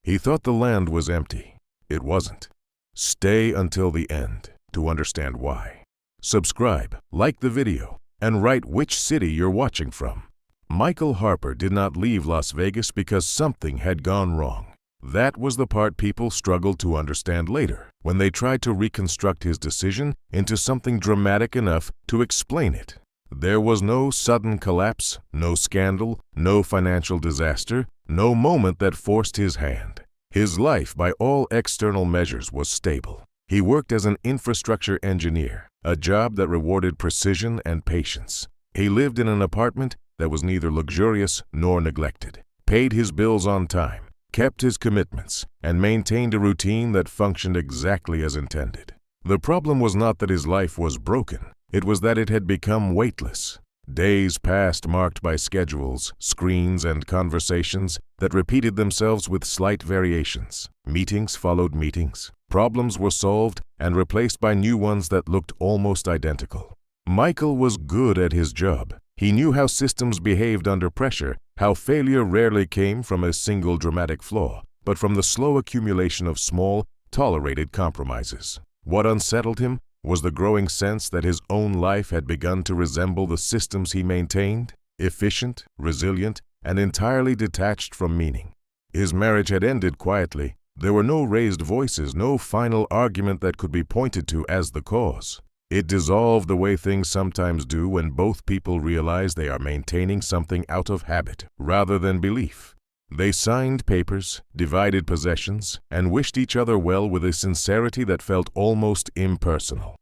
He thought the land was empty. It wasn't. Stay until the end to understand why. Subscribe, like the video, and write which city you're watching from. Michael Harper did not leave Las Vegas because something had gone wrong. That was the part people struggled to understand later, when they tried to reconstruct his decision into something dramatic enough to explain it. There was no sudden collapse, no scandal, no financial disaster, no moment that forced his hand. His life, by all external measures, was stable. He worked as an infrastructure engineer, a job that rewarded precision and patience. He lived in an apartment that was neither luxurious nor neglected, paid his bills on time, kept his commitments, and maintained a routine that functioned exactly as intended. The problem was not that his life was broken, it was that it had become weightless. Days passed marked by schedules, screens, and conversations that repeated themselves with slight variations. Meetings followed meetings. Problems were solved and replaced by new ones that looked almost identical. Michael was good at his job. He knew how systems behaved under pressure, how failure rarely came from a single dramatic flaw, but from the slow accumulation of small, tolerated compromises. What unsettled him was the growing sense that his own life had begun to resemble the systems he maintained, efficient, resilient, and entirely detached from meaning. His marriage had ended quietly. There were no raised voices, no final argument that could be pointed to as the cause. It dissolved the way things sometimes do when both people realize they are maintaining something out of habit rather than belief. They signed papers, divided possessions, and wished each other well with a sincerity that felt almost impersonal.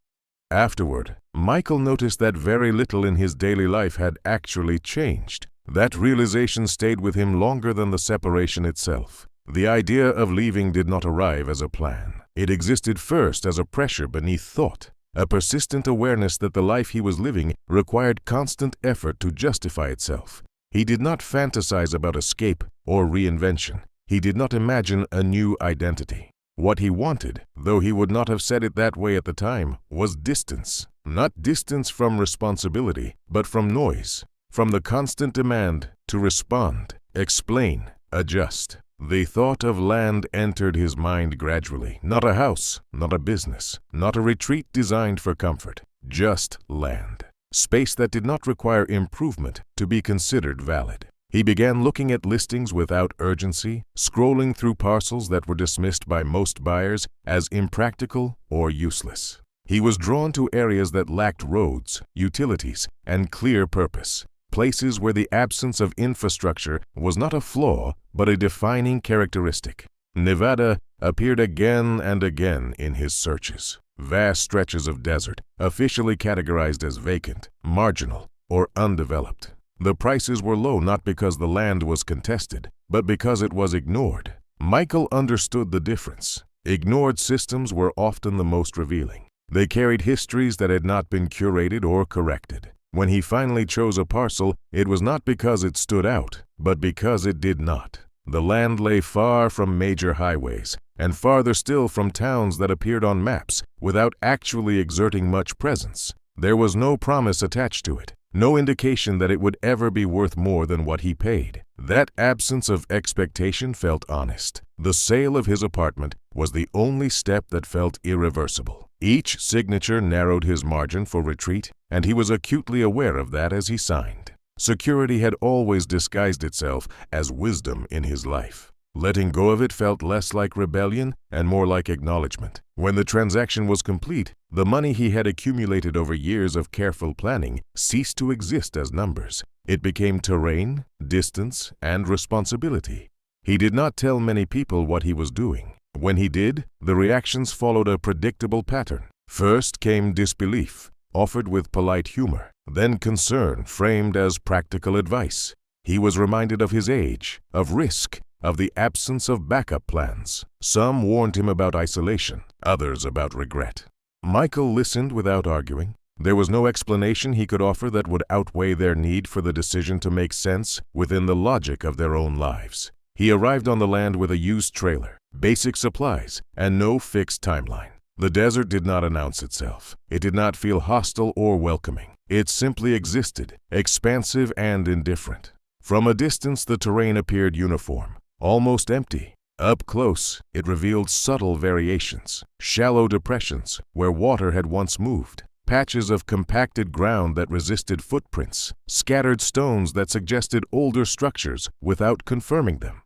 Afterward, Michael noticed that very little in his daily life had actually changed. That realization stayed with him longer than the separation itself. The idea of leaving did not arrive as a plan. It existed first as a pressure beneath thought, a persistent awareness that the life he was living required constant effort to justify itself. He did not fantasize about escape or reinvention. He did not imagine a new identity. What he wanted, though he would not have said it that way at the time, was distance. Not distance from responsibility, but from noise, from the constant demand to respond, explain, adjust. The thought of land entered his mind gradually. Not a house, not a business, not a retreat designed for comfort, just land. Space that did not require improvement to be considered valid. He began looking at listings without urgency, scrolling through parcels that were dismissed by most buyers as impractical or useless. He was drawn to areas that lacked roads, utilities, and clear purpose. Places where the absence of infrastructure was not a flaw, but a defining characteristic. Nevada appeared again and again in his searches. Vast stretches of desert, officially categorized as vacant, marginal, or undeveloped. The prices were low not because the land was contested, but because it was ignored. Michael understood the difference. Ignored systems were often the most revealing. They carried histories that had not been curated or corrected. When he finally chose a parcel, it was not because it stood out, but because it did not. The land lay far from major highways, and farther still from towns that appeared on maps without actually exerting much presence. There was no promise attached to it, no indication that it would ever be worth more than what he paid. That absence of expectation felt honest. The sale of his apartment was the only step that felt irreversible. Each signature narrowed his margin for retreat, and he was acutely aware of that as he signed. Security had always disguised itself as wisdom in his life. Letting go of it felt less like rebellion and more like acknowledgement. When the transaction was complete, the money he had accumulated over years of careful planning ceased to exist as numbers. It became terrain, distance, and responsibility. He did not tell many people what he was doing. When he did, the reactions followed a predictable pattern. First came disbelief, offered with polite humor, then concern framed as practical advice. He was reminded of his age, of risk, of the absence of backup plans. Some warned him about isolation, others about regret. Michael listened without arguing. There was no explanation he could offer that would outweigh their need for the decision to make sense within the logic of their own lives. He arrived on the land with a used trailer, basic supplies, and no fixed timeline. The desert did not announce itself. It did not feel hostile or welcoming. It simply existed, expansive and indifferent. From a distance, the terrain appeared uniform, almost empty. Up close, it revealed subtle variations, shallow depressions where water had once moved, patches of compacted ground that resisted footprints, scattered stones that suggested older structures without confirming them.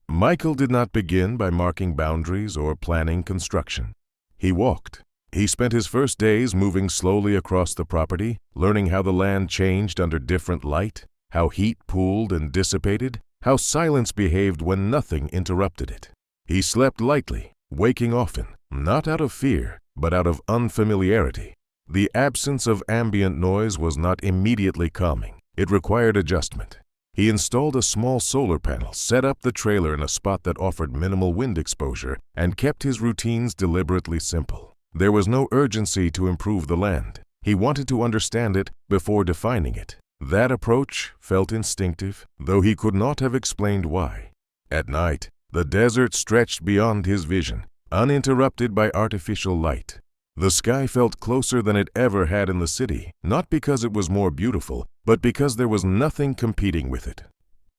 Michael did not begin by marking boundaries or planning construction. He walked. He spent his first days moving slowly across the property, learning how the land changed under different light, how heat pooled and dissipated, how silence behaved when nothing interrupted it. He slept lightly, waking often, not out of fear, but out of unfamiliarity. The absence of ambient noise was not immediately calming. It required adjustment. He installed a small solar panel, set up the trailer in a spot that offered minimal wind exposure, and kept his routines deliberately simple. There was no urgency to improve the land. He wanted to understand it before defining it. That approach felt instinctive, though he could not have explained why. At night, the desert stretched beyond his vision, uninterrupted by artificial light. The sky felt closer than it ever had in the city, not because it was more beautiful, but because there was nothing competing with it.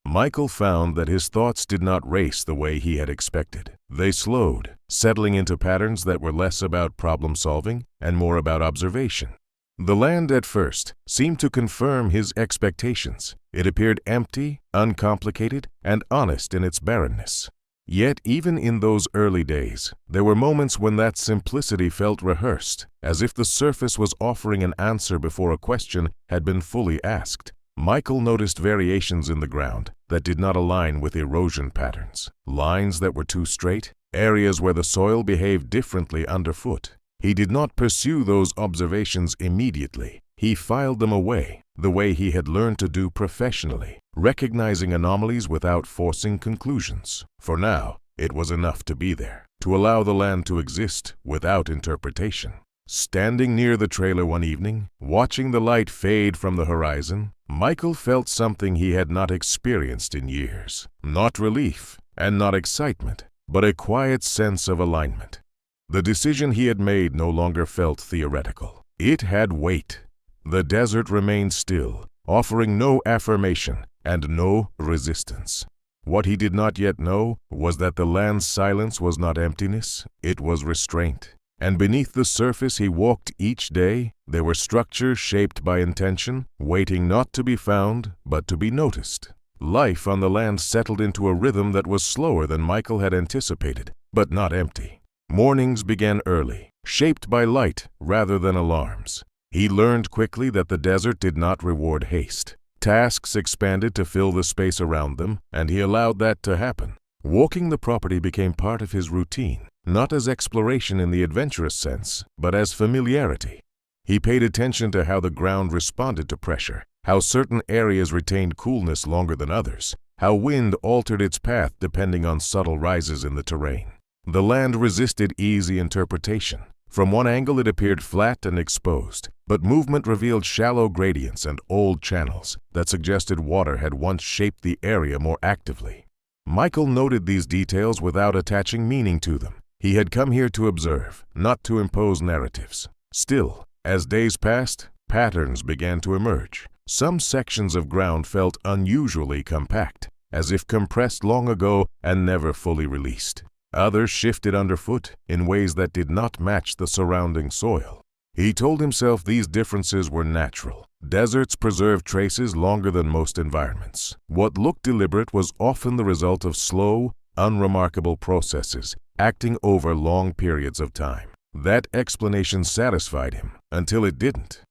Michael found that his thoughts did not race the way he had expected. They slowed, settling into patterns that were less about problem-solving and more about observation. The land at first seemed to confirm his expectations. It appeared empty, uncomplicated, and honest in its barrenness. Yet even in those early days, there were moments when that simplicity felt rehearsed, as if the surface was offering an answer before a question had been fully asked. Michael noticed variations in the ground that did not align with erosion patterns, lines that were too straight, areas where the soil behaved differently underfoot. He did not pursue those observations immediately. He filed them away, the way he had learned to do professionally, recognizing anomalies without forcing conclusions. For now, it was enough to be there, to allow the land to exist without interpretation. Standing near the trailer one evening, watching the light fade from the horizon, Michael felt something he had not experienced in years. Not relief and not excitement, but a quiet sense of alignment. The decision he had made no longer felt theoretical. It had weight. The desert remained still, offering no affirmation and no resistance. What he did not yet know was that the land's silence was not emptiness, it was restraint. And beneath the surface he walked each day, there were structures shaped by intention, waiting not to be found, but to be noticed. Life on the land settled into a rhythm that was slower than Michael had anticipated, but not empty. Mornings began early, shaped by light rather than alarms. He learned quickly that the desert did not reward haste. Tasks expanded to fill the space around them, and he allowed that to happen. Walking the property became part of his routine, not as exploration in the adventurous sense, but as familiarity. He paid attention to how the ground responded to pressure, how certain areas retained coolness longer than others, how wind altered its path depending on subtle rises in the terrain. The land resisted easy interpretation. From one angle it appeared flat and exposed, but movement revealed shallow gradients and old channels that suggested water had once shaped the area more actively. Michael noted these details without attaching meaning to them. He had come here to observe, not to impose narratives. Still, as days passed, patterns began to emerge. Some sections of ground felt unusually compact, as if compressed long ago and never fully released. Others shifted underfoot in ways that did not match the surrounding soil. He told himself these differences were natural. Deserts preserve traces longer than most environments. What looked deliberate was often the result of slow, unremarkable processes acting over long periods of time. That explanation satisfied him until it didn't.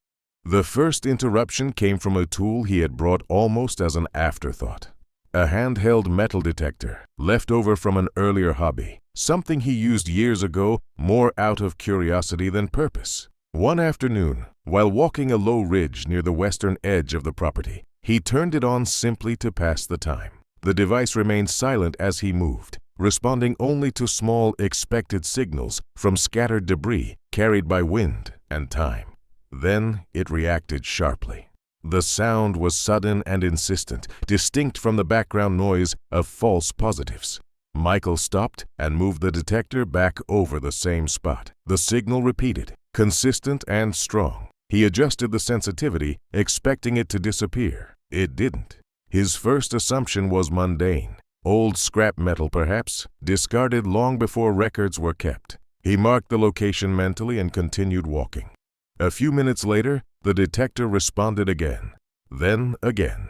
The first interruption came from a tool he had brought almost as an afterthought. A handheld metal detector, left over from an earlier hobby, something he used years ago more out of curiosity than purpose. One afternoon, while walking a low ridge near the western edge of the property, he turned it on simply to pass the time. The device remained silent as he moved, responding only to small expected signals from scattered debris carried by wind and time. Then it reacted sharply. The sound was sudden and insistent, distinct from the background noise of false positives. Michael stopped and moved the detector back over the same spot. The signal repeated, consistent and strong. He adjusted the sensitivity, expecting it to disappear. It didn't. His first assumption was mundane. Old scrap metal, perhaps, discarded long before records were kept. He marked the location mentally and continued walking. A few minutes later, the detector responded again, then again.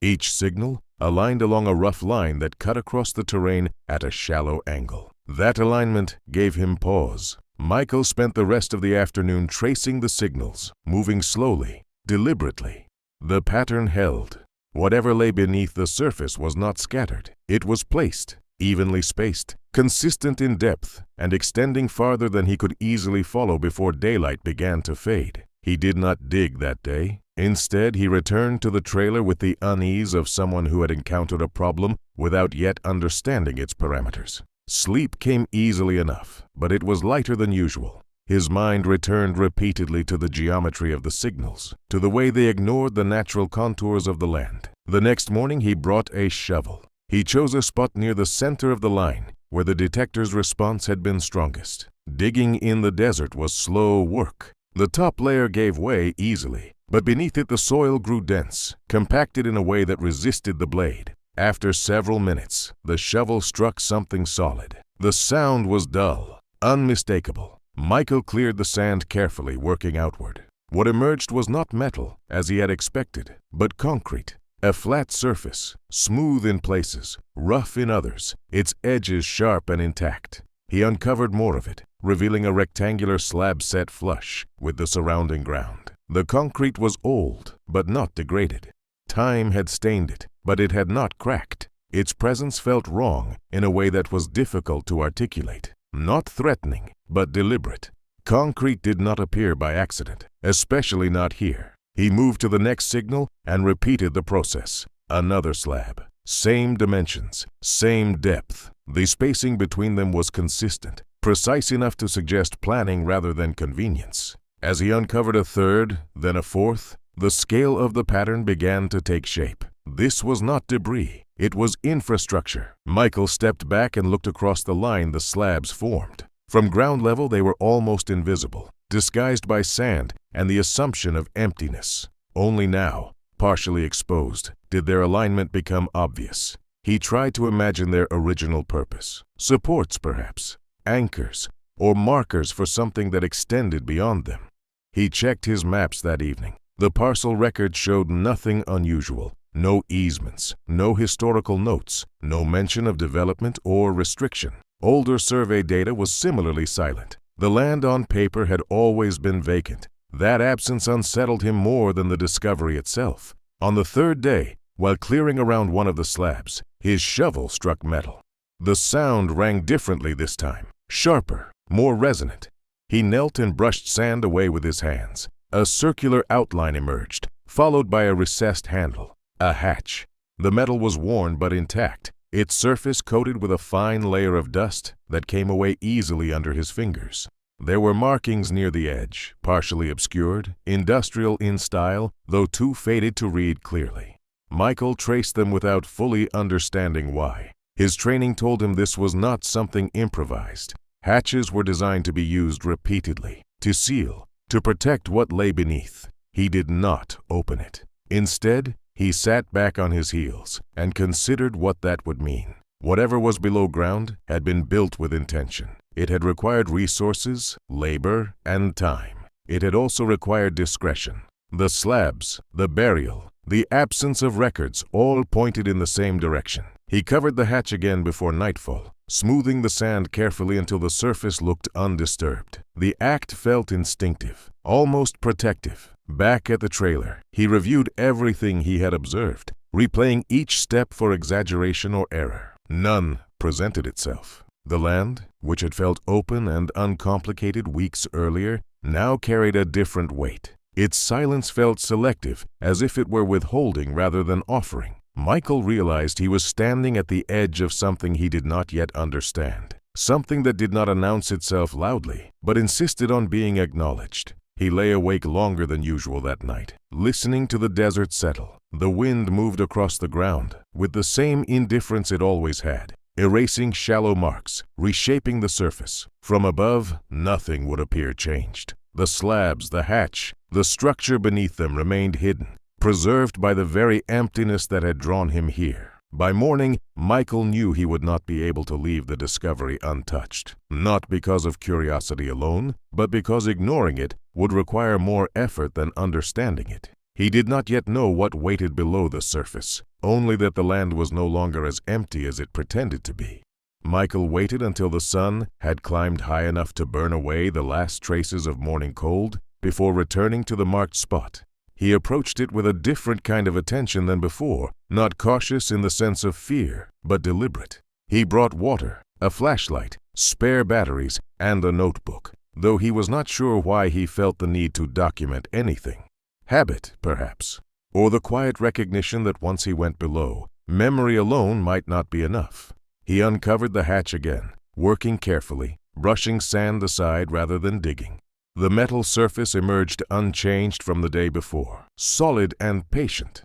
Each signal aligned along a rough line that cut across the terrain at a shallow angle. That alignment gave him pause. Michael spent the rest of the afternoon tracing the signals, moving slowly, deliberately. The pattern held. Whatever lay beneath the surface was not scattered. It was placed, evenly spaced, consistent in depth, and extending farther than he could easily follow before daylight began to fade. He did not dig that day. Instead, he returned to the trailer with the unease of someone who had encountered a problem without yet understanding its parameters. Sleep came easily enough, but it was lighter than usual. His mind returned repeatedly to the geometry of the signals, to the way they ignored the natural contours of the land. The next morning he brought a shovel. He chose a spot near the center of the line, where the detector's response had been strongest. Digging in the desert was slow work. The top layer gave way easily, but beneath it the soil grew dense, compacted in a way that resisted the blade. After several minutes, the shovel struck something solid. The sound was dull, unmistakable. Michael cleared the sand carefully, working outward. What emerged was not metal, as he had expected, but concrete. A flat surface, smooth in places, rough in others, its edges sharp and intact. He uncovered more of it, revealing a rectangular slab set flush with the surrounding ground. The concrete was old, but not degraded. Time had stained it, but it had not cracked. Its presence felt wrong in a way that was difficult to articulate. Not threatening, but deliberate. Concrete did not appear by accident, especially not here. He moved to the next signal and repeated the process. Another slab. Same dimensions, same depth. The spacing between them was consistent, precise enough to suggest planning rather than convenience. As he uncovered a third, then a fourth, the scale of the pattern began to take shape. This was not debris. It was infrastructure. Michael stepped back and looked across the line the slabs formed. From ground level they were almost invisible, disguised by sand and the assumption of emptiness. Only now, partially exposed, did their alignment become obvious. He tried to imagine their original purpose. Supports, perhaps, anchors, or markers for something that extended beyond them. He checked his maps that evening. The parcel record showed nothing unusual. No easements, no historical notes, no mention of development or restriction. Older survey data was similarly silent. The land on paper had always been vacant. That absence unsettled him more than the discovery itself. On the third day, while clearing around one of the slabs, his shovel struck metal. The sound rang differently this time, sharper, more resonant. He knelt and brushed sand away with his hands. A circular outline emerged, followed by a recessed handle. A hatch. The metal was worn but intact, its surface coated with a fine layer of dust that came away easily under his fingers. There were markings near the edge, partially obscured, industrial in style, though too faded to read clearly. Michael traced them without fully understanding why. His training told him this was not something improvised. Hatches were designed to be used repeatedly, to seal, to protect what lay beneath. He did not open it. Instead, he sat back on his heels and considered what that would mean. Whatever was below ground had been built with intention. It had required resources, labor, and time. It had also required discretion. The slabs, the burial, the absence of records all pointed in the same direction. He covered the hatch again before nightfall, smoothing the sand carefully until the surface looked undisturbed. The act felt instinctive, almost protective. Back at the trailer, he reviewed everything he had observed, replaying each step for exaggeration or error. None presented itself. The land, which had felt open and uncomplicated weeks earlier, now carried a different weight. Its silence felt selective, as if it were withholding rather than offering. Michael realized he was standing at the edge of something he did not yet understand. Something that did not announce itself loudly, but insisted on being acknowledged. He lay awake longer than usual that night, listening to the desert settle. The wind moved across the ground with the same indifference it always had, erasing shallow marks, reshaping the surface. From above, nothing would appear changed. The slabs, the hatch, the structure beneath them remained hidden, preserved by the very emptiness that had drawn him here. By morning, Michael knew he would not be able to leave the discovery untouched, not because of curiosity alone, but because ignoring it would require more effort than understanding it. He did not yet know what waited below the surface, only that the land was no longer as empty as it pretended to be. Michael waited until the sun had climbed high enough to burn away the last traces of morning cold before returning to the marked spot. He approached it with a different kind of attention than before, not cautious in the sense of fear, but deliberate. He brought water, a flashlight, spare batteries, and a notebook, though he was not sure why he felt the need to document anything. Habit, perhaps, or the quiet recognition that once he went below, memory alone might not be enough. He uncovered the hatch again, working carefully, brushing sand aside rather than digging. The metal surface emerged unchanged from the day before, solid and patient.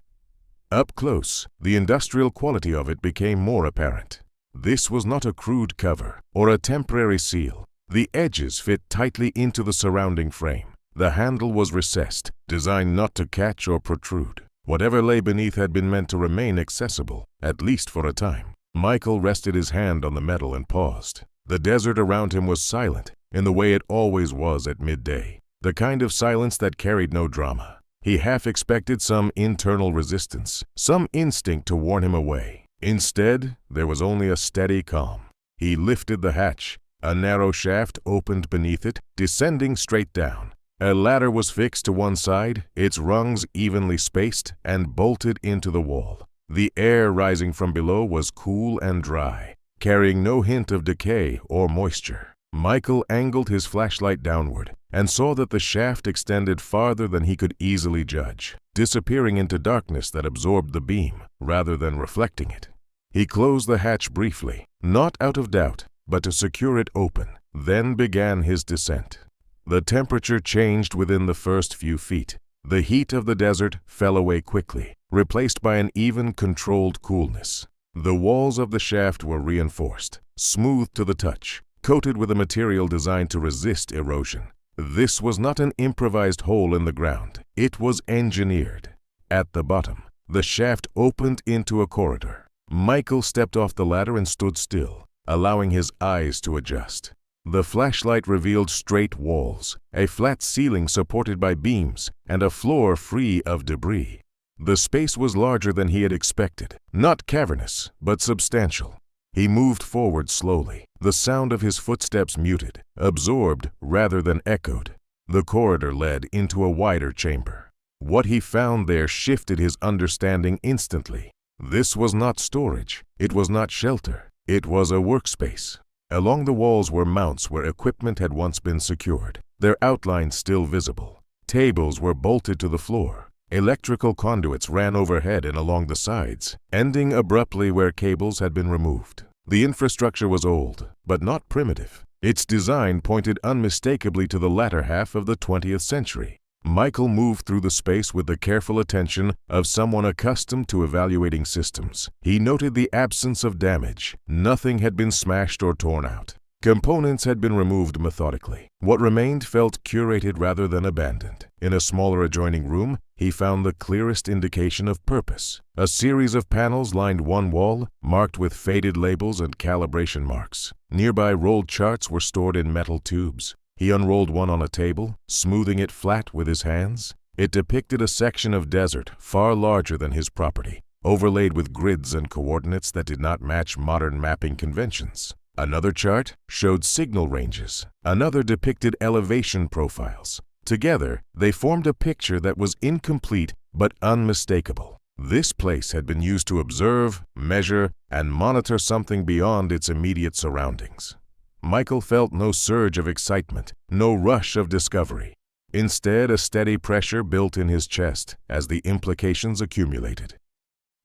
Up close, the industrial quality of it became more apparent. This was not a crude cover or a temporary seal. The edges fit tightly into the surrounding frame. The handle was recessed, designed not to catch or protrude. Whatever lay beneath had been meant to remain accessible, at least for a time. Michael rested his hand on the metal and paused. The desert around him was silent, in the way it always was at midday, the kind of silence that carried no drama. He half expected some internal resistance, some instinct to warn him away. Instead, there was only a steady calm. He lifted the hatch. A narrow shaft opened beneath it, descending straight down. A ladder was fixed to one side, its rungs evenly spaced and bolted into the wall. The air rising from below was cool and dry, carrying no hint of decay or moisture. Michael angled his flashlight downward and saw that the shaft extended farther than he could easily judge, disappearing into darkness that absorbed the beam rather than reflecting it. He closed the hatch briefly, not out of doubt, but to secure it open, then began his descent. The temperature changed within the first few feet. The heat of the desert fell away quickly, replaced by an even, controlled coolness. The walls of the shaft were reinforced, smooth to the touch, coated with a material designed to resist erosion. This was not an improvised hole in the ground. It was engineered. At the bottom, the shaft opened into a corridor. Michael stepped off the ladder and stood still, allowing his eyes to adjust. The flashlight revealed straight walls, a flat ceiling supported by beams, and a floor free of debris. The space was larger than he had expected, not cavernous, but substantial. He moved forward slowly, the sound of his footsteps muted, absorbed rather than echoed. The corridor led into a wider chamber. What he found there shifted his understanding instantly. This was not storage, it was not shelter, it was a workspace. Along the walls were mounts where equipment had once been secured, their outlines still visible. Tables were bolted to the floor. Electrical conduits ran overhead and along the sides, ending abruptly where cables had been removed. The infrastructure was old, but not primitive. Its design pointed unmistakably to the latter half of the 20th century. Michael moved through the space with the careful attention of someone accustomed to evaluating systems. He noted the absence of damage. Nothing had been smashed or torn out. Components had been removed methodically. What remained felt curated rather than abandoned. In a smaller adjoining room, he found the clearest indication of purpose. A series of panels lined one wall, marked with faded labels and calibration marks. Nearby rolled charts were stored in metal tubes. He unrolled one on a table, smoothing it flat with his hands. It depicted a section of desert far larger than his property, overlaid with grids and coordinates that did not match modern mapping conventions. Another chart showed signal ranges. Another depicted elevation profiles. Together, they formed a picture that was incomplete but unmistakable. This place had been used to observe, measure, and monitor something beyond its immediate surroundings. Michael felt no surge of excitement, no rush of discovery. Instead, a steady pressure built in his chest as the implications accumulated.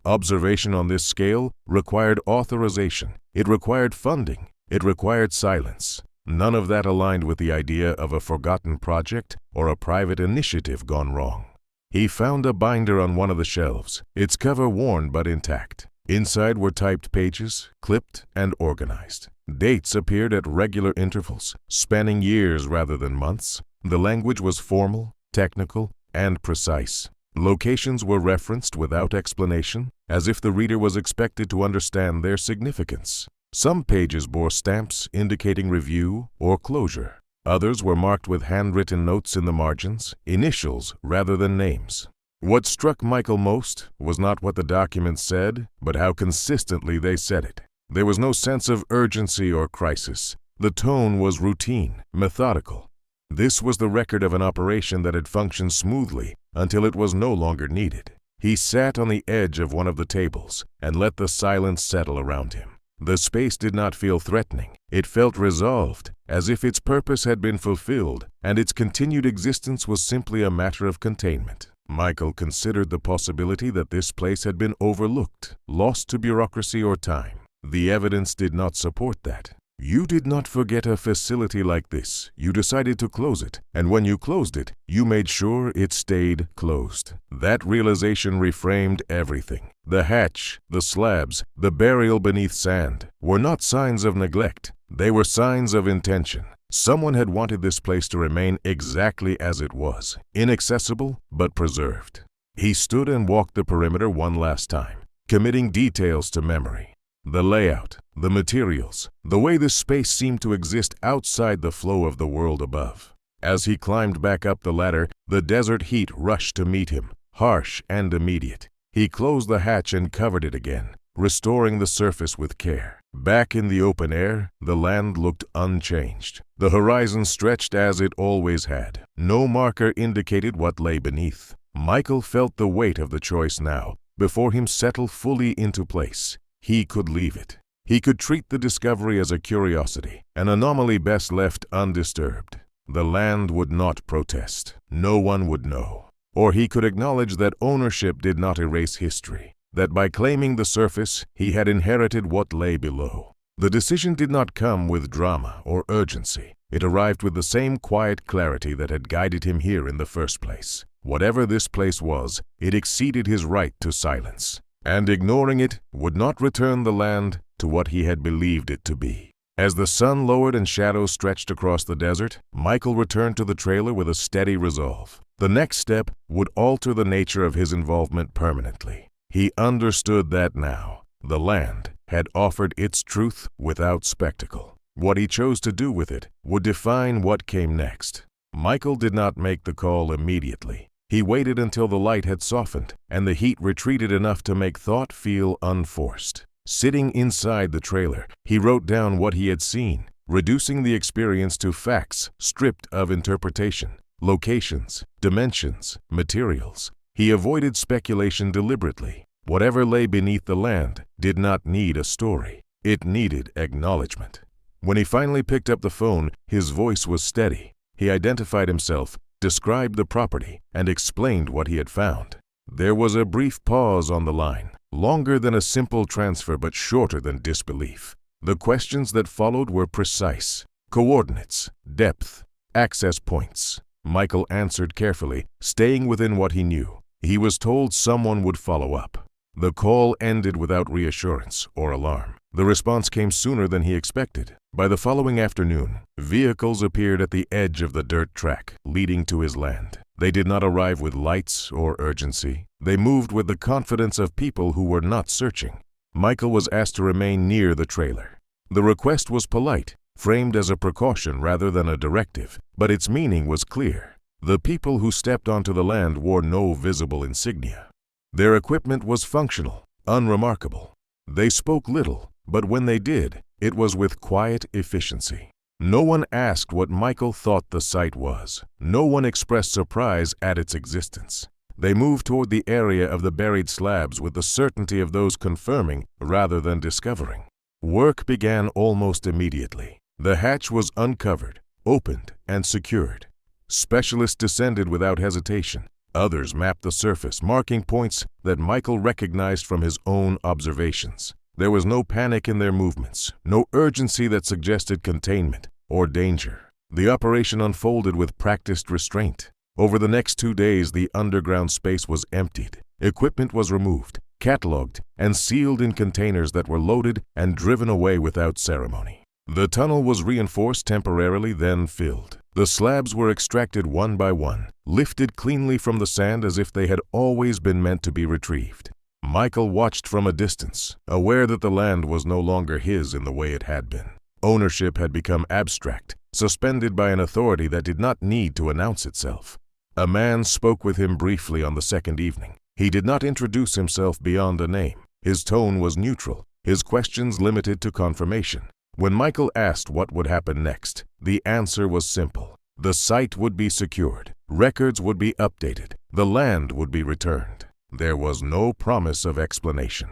Observation on this scale required authorization. It required funding. It required silence. None of that aligned with the idea of a forgotten project or a private initiative gone wrong. He found a binder on one of the shelves, its cover worn but intact. Inside were typed pages, clipped and organized. Dates appeared at regular intervals, spanning years rather than months. The language was formal, technical, and precise. Locations were referenced without explanation, as if the reader was expected to understand their significance. Some pages bore stamps indicating review or closure. Others were marked with handwritten notes in the margins, initials rather than names. What struck Michael most was not what the documents said, but how consistently they said it. There was no sense of urgency or crisis. The tone was routine, methodical. This was the record of an operation that had functioned smoothly until it was no longer needed. He sat on the edge of one of the tables and let the silence settle around him. The space did not feel threatening. It felt resolved, as if its purpose had been fulfilled and its continued existence was simply a matter of containment. Michael considered the possibility that this place had been overlooked, lost to bureaucracy or time. The evidence did not support that. You did not forget a facility like this. You decided to close it, and when you closed it, you made sure it stayed closed. That realization reframed everything. The hatch, the slabs, the burial beneath sand were not signs of neglect. They were signs of intention. Someone had wanted this place to remain exactly as it was, inaccessible but preserved. He stood and walked the perimeter one last time, committing details to memory. The layout, the materials, the way this space seemed to exist outside the flow of the world above. As he climbed back up the ladder, the desert heat rushed to meet him, harsh and immediate. He closed the hatch and covered it again, restoring the surface with care. Back in the open air, the land looked unchanged. The horizon stretched as it always had. No marker indicated what lay beneath. Michael felt the weight of the choice now, before him settle fully into place. He could leave it. He could treat the discovery as a curiosity, an anomaly best left undisturbed. The land would not protest. No one would know. Or he could acknowledge that ownership did not erase history, that by claiming the surface, he had inherited what lay below. The decision did not come with drama or urgency. It arrived with the same quiet clarity that had guided him here in the first place. Whatever this place was, it exceeded his right to silence. And ignoring it would not return the land to what he had believed it to be. As the sun lowered and shadows stretched across the desert, Michael returned to the trailer with a steady resolve. The next step would alter the nature of his involvement permanently. He understood that now. The land had offered its truth without spectacle. What he chose to do with it would define what came next. Michael did not make the call immediately. He waited until the light had softened and the heat retreated enough to make thought feel unforced. Sitting inside the trailer, he wrote down what he had seen, reducing the experience to facts stripped of interpretation, locations, dimensions, materials. He avoided speculation deliberately. Whatever lay beneath the land did not need a story. It needed acknowledgement. When he finally picked up the phone, his voice was steady. He identified himself, described the property, and explained what he had found. There was a brief pause on the line, longer than a simple transfer but shorter than disbelief. The questions that followed were precise. Coordinates, depth, access points. Michael answered carefully, staying within what he knew. He was told someone would follow up. The call ended without reassurance or alarm. The response came sooner than he expected. By the following afternoon, vehicles appeared at the edge of the dirt track leading to his land. They did not arrive with lights or urgency. They moved with the confidence of people who were not searching. Michael was asked to remain near the trailer. The request was polite, framed as a precaution rather than a directive, but its meaning was clear. The people who stepped onto the land wore no visible insignia. Their equipment was functional, unremarkable. They spoke little, but when they did, it was with quiet efficiency. No one asked what Michael thought the site was. No one expressed surprise at its existence. They moved toward the area of the buried slabs with the certainty of those confirming rather than discovering. Work began almost immediately. The hatch was uncovered, opened, and secured. Specialists descended without hesitation. Others mapped the surface, marking points that Michael recognized from his own observations. There was no panic in their movements, no urgency that suggested containment or danger. The operation unfolded with practiced restraint. Over the next 2 days, the underground space was emptied. Equipment was removed, cataloged, and sealed in containers that were loaded and driven away without ceremony. The tunnel was reinforced temporarily, then filled. The slabs were extracted one by one, lifted cleanly from the sand as if they had always been meant to be retrieved. Michael watched from a distance, aware that the land was no longer his in the way it had been. Ownership had become abstract, suspended by an authority that did not need to announce itself. A man spoke with him briefly on the second evening. He did not introduce himself beyond a name. His tone was neutral, his questions limited to confirmation. When Michael asked what would happen next, the answer was simple. The site would be secured, records would be updated, the land would be returned. There was no promise of explanation.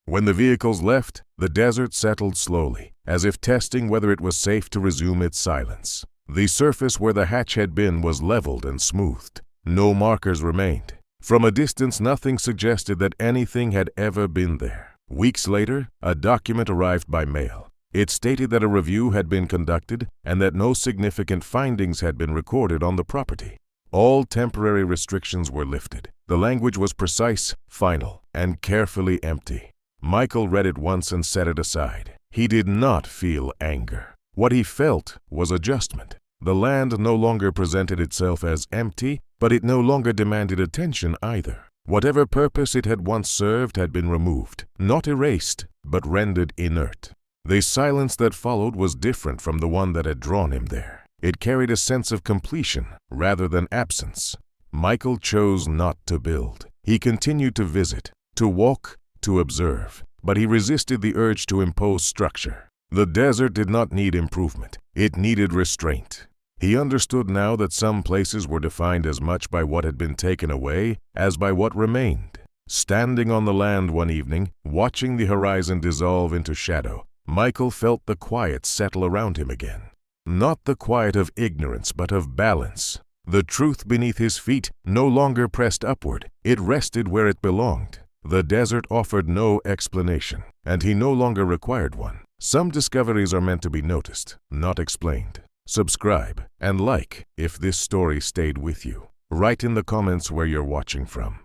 When the vehicles left, the desert settled slowly, as if testing whether it was safe to resume its silence. The surface where the hatch had been was leveled and smoothed. No markers remained. From a distance, nothing suggested that anything had ever been there. Weeks later, a document arrived by mail. It stated that a review had been conducted and that no significant findings had been recorded on the property. All temporary restrictions were lifted. The language was precise, final, and carefully empty. Michael read it once and set it aside. He did not feel anger. What he felt was adjustment. The land no longer presented itself as empty, but it no longer demanded attention either. Whatever purpose it had once served had been removed, not erased, but rendered inert. The silence that followed was different from the one that had drawn him there. It carried a sense of completion rather than absence. Michael chose not to build. He continued to visit, to walk, to observe, but he resisted the urge to impose structure. The desert did not need improvement. It needed restraint. He understood now that some places were defined as much by what had been taken away as by what remained. Standing on the land one evening, watching the horizon dissolve into shadow, Michael felt the quiet settle around him again. Not the quiet of ignorance, but of balance. The truth beneath his feet no longer pressed upward. It rested where it belonged. The desert offered no explanation, and he no longer required one. Some discoveries are meant to be noticed, not explained. Subscribe and like if this story stayed with you. Write in the comments where you're watching from.